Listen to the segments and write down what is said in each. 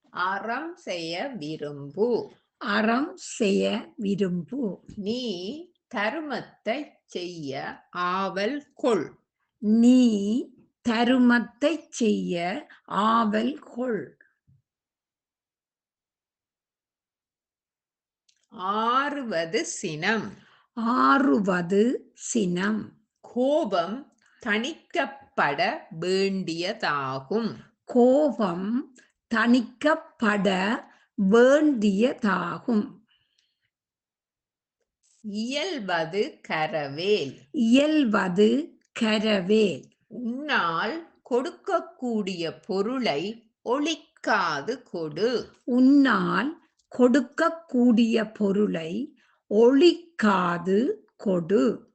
அறம் செய்ய விரும்பு. அறம் செய்ய விரும்பு. நீ தருமத்தைச் செய்ய ஆவல் கொள். நீ தருமத்தைச் செய்ய ஆவல் கொள். ஆறுவது சினம். ஆறுவது சினம். கோபம் தணிக்கப்பட வேண்டியதாகும். கோபம் தணிக்கப்பட வேண்டியதாகும். இயல்வது கரவேல். இயல்வது கரவேல். உன்னால் கொடுக்கக்கூடிய பொருளை ஒளிக்காது கொடு. உன்னால் கொடுக்கக்கூடிய பொருளை ஒளிக்காது கொடு.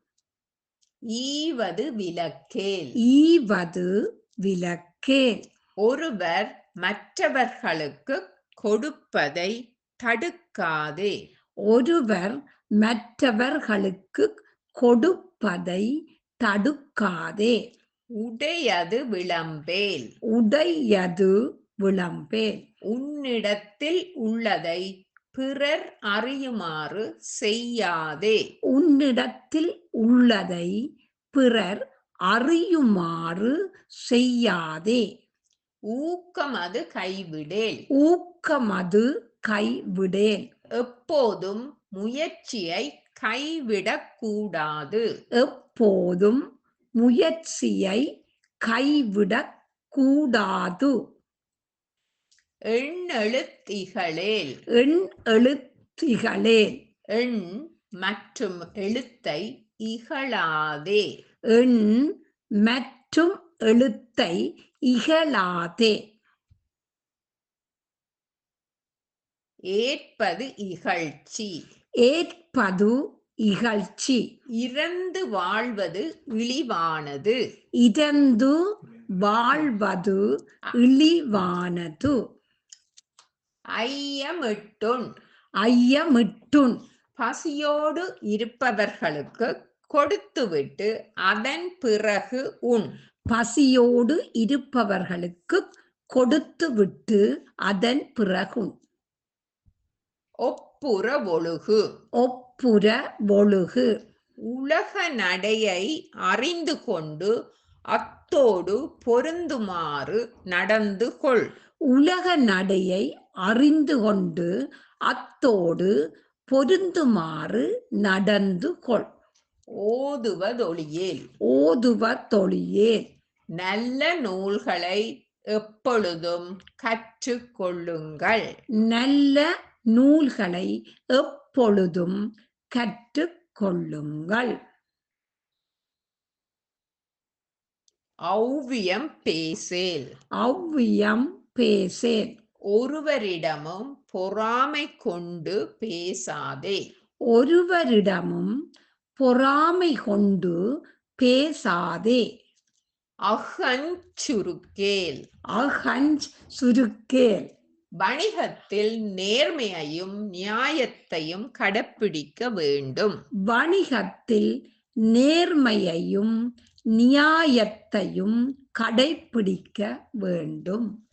ஈவது விலக்கேல். ஈவது விலக்கேல். ஒருவர் மற்றவர்களுக்கு கொடுப்பதை தடுக்காதே. ஒருவர் மற்றவர்களுக்கு கொடுப்பதை தடுக்காதே. உடையது விளம்பேல். உடையது விளம்பேல். உன்னிடத்தில் உள்ளதை பிறர் அறியுமாறு செய்யாதே. உன்னிடத்தில் உள்ளதை பிறர் அறியுமாறு செய்யாதே. ஊக்கமது கைவிடேல். ஊக்கமது கைவிடேல். எப்போதும் முயற்சியை கைவிடக்கூடாது. எப்போதும் முயற்சியை கைவிடக்கூடாது. எண்ணெழுத்திகளேல். எண் எழுத்திகளேல். எண் மற்றும் எழுத்தை இகழாதே. எண் மற்றும் எழுத்தை இகழாதே. ஏற்பது இகழ்ச்சி. ஏற்பது இகழ்ச்சி. இறந்து வாழ்வது இழிவானது. இறந்து வாழ்வது இழிவானது. ஐயமிட்டுண். ஐயமிட்டுண். பசியோடு இருப்பவர்களுக்கு கொடுத்துவிட்டு அதன் பிறகு உண். பசியோடு இருப்பவர்களுக்கு கொடுத்துவிட்டு அதன் பிறகு. ஒப்புற ஒழுகு. ஒப்புர ஒழுகு. உலக நடையை அறிந்து கொண்டு அத்தோடு பொருந்துமாறு நடந்து கொள். உலக நடையை அறிந்து கொண்டு அத்தோடு பொருந்துமாறு நடந்து கொள். ஓதுவதொழியேல். ஓதுவதொழியேல். நல்ல நூல்களை எப்பொழுதும் கற்றுக்கொள்ளுங்கள். நல்ல நூல்களை எப்பொழுதும் கற்றுக்கொள்ளுங்கள். ஔவியம் பேசேல். ஔவியம் பேசேல். ஒருவரிடமும் பொறாமை கொண்டு பேசாதே. ஒருவரிடமும் பொறாமை கொண்டு பேசாதே. அகஞ்சுருக்கேல். அகஞ்ச் சுருக்கேல். வணிகத்தில் நேர்மையையும் நியாயத்தையும் கடைப்பிடிக்க வேண்டும். வணிகத்தில் நேர்மையையும் நியாயத்தையும் கடைப்பிடிக்க வேண்டும்.